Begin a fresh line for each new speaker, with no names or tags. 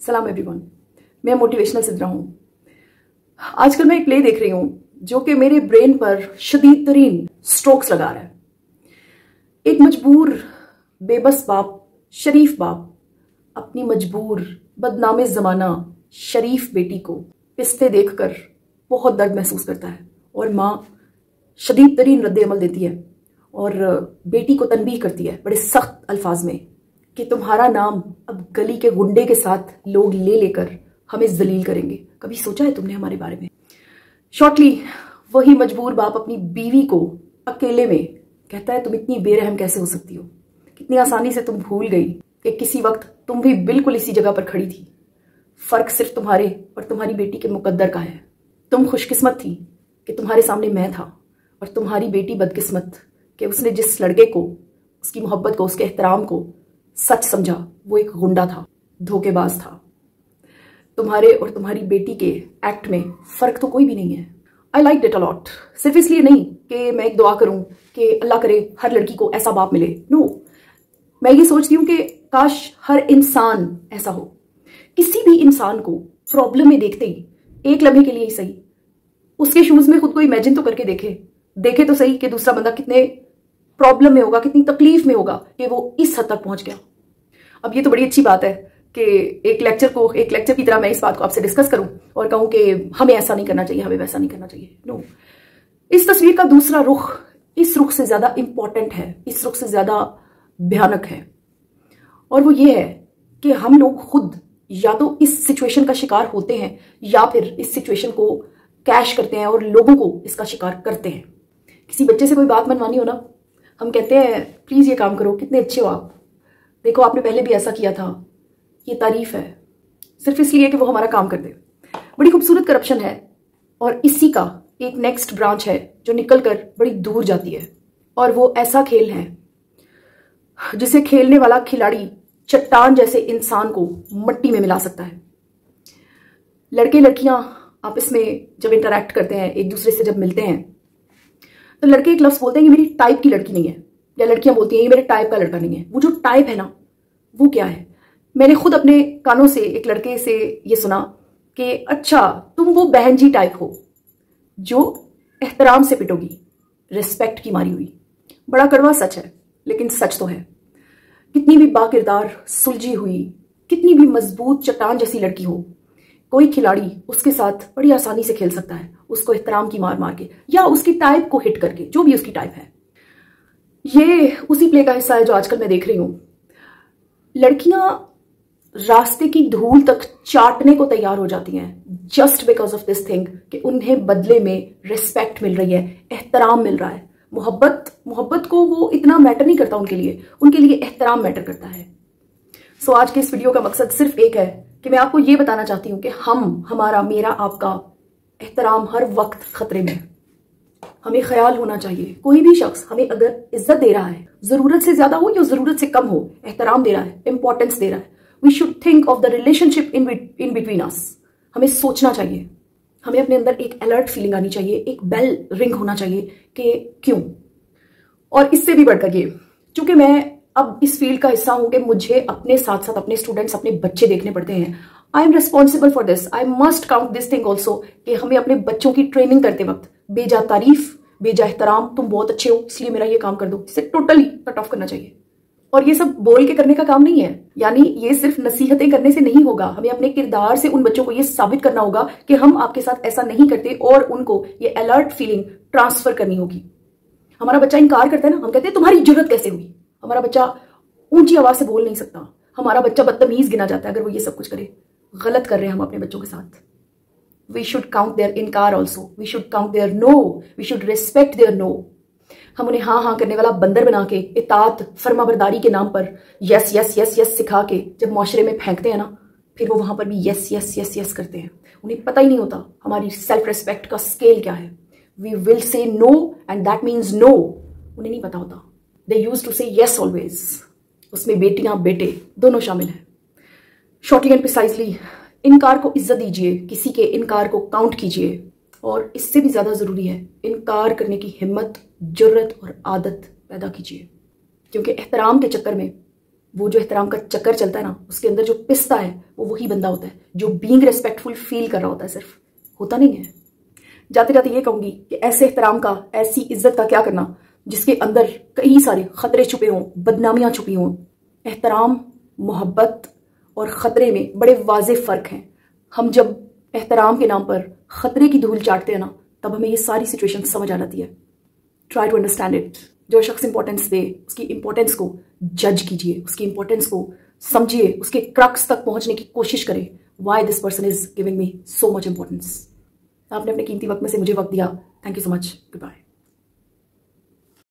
सलाम एवरीवन, मैं मोटिवेशनल सिद्रा हूँ। आजकल मैं एक प्ले देख रही हूँ जो कि मेरे ब्रेन पर शदीद तरीन स्ट्रोक्स लगा रहा है। एक मजबूर बेबस बाप, शरीफ बाप अपनी मजबूर बदनामे ज़माना शरीफ बेटी को पिसते देखकर बहुत दर्द महसूस करता है और माँ शदीद तरीन रद्द अमल देती है और बेटी को तनबीह करती है बड़े सख्त अल्फाज में कि तुम्हारा नाम अब गली के गुंडे के साथ लोग ले लेकर हमें जलील करेंगे। कभी सोचा है तुमने हमारे बारे में? शॉर्टली वही मजबूर बाप अपनी बीवी को अकेले में कहता है, तुम इतनी बेरहम कैसे हो सकती हो? कितनी आसानी से तुम भूल गई कि किसी वक्त तुम भी बिल्कुल इसी जगह पर खड़ी थी। फर्क सिर्फ तुम्हारे और तुम्हारी बेटी के मुकद्दर का है। तुम खुशकिस्मत थी कि तुम्हारे सामने मैं था और तुम्हारी बेटी बदकिस्मत कि उसने जिस लड़के को, उसकी मोहब्बत को, उसके एहतराम को सच समझा वो एक गुंडा था, धोखेबाज था। तुम्हारे और तुम्हारी बेटी के एक्ट में फर्क तो कोई भी नहीं है। I like it a lot. सिर्फ इसलिए नहीं कि मैं एक दुआ करूं कि अल्लाह करे हर लड़की को ऐसा बाप मिले। नो, मैं ये सोचती हूँ कि काश हर इंसान ऐसा हो। किसी भी इंसान को प्रॉब्लम में देखते ही एक लम्हे के लिए ही सही उसके शूज में खुद को इमेजिन तो करके देखे तो सही कि दूसरा बंदा कितने प्रॉब्लम में होगा, कितनी तकलीफ में होगा कि वो इस हद तक पहुंच गया। अब ये तो बड़ी अच्छी बात है कि एक लेक्चर की तरह मैं इस बात को आपसे डिस्कस करूं और कहूं कि हमें ऐसा नहीं करना चाहिए, हमें वैसा नहीं करना चाहिए। नो, इस तस्वीर का दूसरा रुख इस रुख से ज्यादा इंपॉर्टेंट है, इस रुख से ज्यादा भयानक है, और वो ये है कि हम लोग खुद या तो इस सिचुएशन का शिकार होते हैं या फिर इस सिचुएशन को कैश करते हैं और लोगों को इसका शिकार करते हैं। किसी बच्चे से कोई बात मनवानी हो ना, हम कहते हैं प्लीज ये काम करो, कितने अच्छे हो आप, देखो आपने पहले भी ऐसा किया था। ये तारीफ है सिर्फ इसलिए कि वो हमारा काम कर दे। बड़ी खूबसूरत करप्शन है और इसी का एक नेक्स्ट ब्रांच है जो निकलकर बड़ी दूर जाती है, और वो ऐसा खेल है जिसे खेलने वाला खिलाड़ी चट्टान जैसे इंसान को मट्टी में मिला सकता है। लड़के लड़कियां आपस में जब इंटरैक्ट करते हैं, एक दूसरे से जब मिलते हैं, तो लड़के एक लफ्ज बोलते हैं कि मेरी टाइप की लड़की नहीं है, या लड़कियां बोलती हैं ये मेरे टाइप का लड़का नहीं है। वो जो टाइप है ना, वो क्या है? मैंने खुद अपने कानों से एक लड़के से ये सुना कि अच्छा तुम वो बहन जी टाइप हो जो एहतराम से पिटोगी, रिस्पेक्ट की मारी हुई। बड़ा कड़वा सच है लेकिन सच तो है। कितनी भी बाकिरदार, सुलझी हुई, कितनी भी मजबूत चट्टान जैसी लड़की हो, कोई खिलाड़ी उसके साथ बड़ी आसानी से खेल सकता है, उसको एहतराम की मार मार के या उसकी टाइप को हिट करके, जो भी उसकी टाइप है। ये उसी प्ले का हिस्सा है जो आजकल मैं देख रही हूं। लड़कियां रास्ते की धूल तक चाटने को तैयार हो जाती हैं just because of this thing कि उन्हें बदले में रिस्पेक्ट मिल रही है, एहतराम मिल रहा है। मोहब्बत को वो इतना मैटर नहीं करता उनके लिए एहतराम मैटर करता है। सो आज के इस वीडियो का मकसद सिर्फ एक है कि मैं आपको ये बताना चाहती हूं कि हमारा, मेरा, आपका एहतराम हर वक्त खतरे में है। हमें ख्याल होना चाहिए, कोई भी शख्स हमें अगर इज्जत दे रहा है, जरूरत से ज्यादा हो या जरूरत से कम हो, एहतराम दे रहा है, इंपॉर्टेंस दे रहा है, we should think of the relationship in between us. हमें सोचना चाहिए, हमें अपने अंदर एक अलर्ट फीलिंग आनी चाहिए, एक बेल रिंग होना चाहिए कि क्यों। और इससे भी बढ़कर ये, चूंकि मैं अब इस फील्ड का हिस्सा हूं कि मुझे अपने साथ साथ अपने स्टूडेंट्स, अपने बच्चे देखने पड़ते हैं। I am responsible for this, I must count this thing also कि हमें अपने बच्चों की ट्रेनिंग करते वक्त बेजा तारीफ, बेजा एहतराम, तुम बहुत अच्छे हो इसलिए मेरा ये काम कर दो, इसे टोटली कट ऑफ करना चाहिए। और ये सब बोल के करने का काम नहीं है, यानी ये सिर्फ नसीहतें करने से नहीं होगा। हमें अपने किरदार से उन बच्चों को ये साबित करना होगा कि हम आपके साथ ऐसा नहीं करते, और उनको ये अलर्ट फीलिंग ट्रांसफर करनी होगी। हमारा बच्चा इनकार करता है ना, हम कहते हैं तुम्हारी जरूरत कैसे हुई। हमारा बच्चा ऊंची आवाज से बोल नहीं सकता, हमारा बच्चा बदतमीज गिना जाता है अगर वो ये सब कुछ करे। गलत कर रहे हैं हम अपने बच्चों के साथ। वी शुड काउंट देयर इनकार also, we should count their no, we should respect their no. हम उन्हें हाँ हाँ करने वाला बंदर बना के, इताअत फर्माबरदारी के नाम पर यस यस यस यस सिखा के जब माशरे में फेंकते हैं ना, फिर वो वहां पर भी यस यस यस यस करते हैं। उन्हें पता ही नहीं होता हमारी सेल्फ रिस्पेक्ट का स्केल क्या है। We will say no and that means no, उन्हें नहीं पता होता। They used to say yes always. उसमें बेटियां बेटे दोनों शामिल हैं। शॉर्टली एंड प्रिसाइजली, इनकार को इज्जत दीजिए, किसी के इनकार को काउंट कीजिए, और इससे भी ज्यादा जरूरी है इनकार करने की हिम्मत, जुर्रत और आदत पैदा कीजिए। क्योंकि एहतराम के चक्कर में वो जो एहतराम का चक्कर चलता है ना, उसके अंदर जो पिसता है वो वही बंदा होता है जो बीइंग रिस्पेक्टफुल फील कर रहा होता है, सिर्फ होता नहीं है। जाते जाते ये कहूंगी कि ऐसे एहतराम का, ऐसी इज्जत का क्या करना जिसके अंदर कई सारे खतरे छुपे हों, बदनामियां छुपी हों। एहतराम, मोहब्बत और खतरे में बड़े वाज़े फर्क हैं। हम जब एहतराम के नाम पर खतरे की धूल चाटते हैं ना, तब हमें ये सारी सिचुएशन समझ आ जाती है। Try to understand it. जो शख्स इंपॉर्टेंस दे, उसकी इंपॉर्टेंस को जज कीजिए, उसकी इंपॉर्टेंस को समझिए, उसके क्रक्स तक पहुंचने की कोशिश करें। Why this person is giving me so much importance. आपने अपने कीमती वक्त में से मुझे वक्त दिया। Thank you so much. Good bye.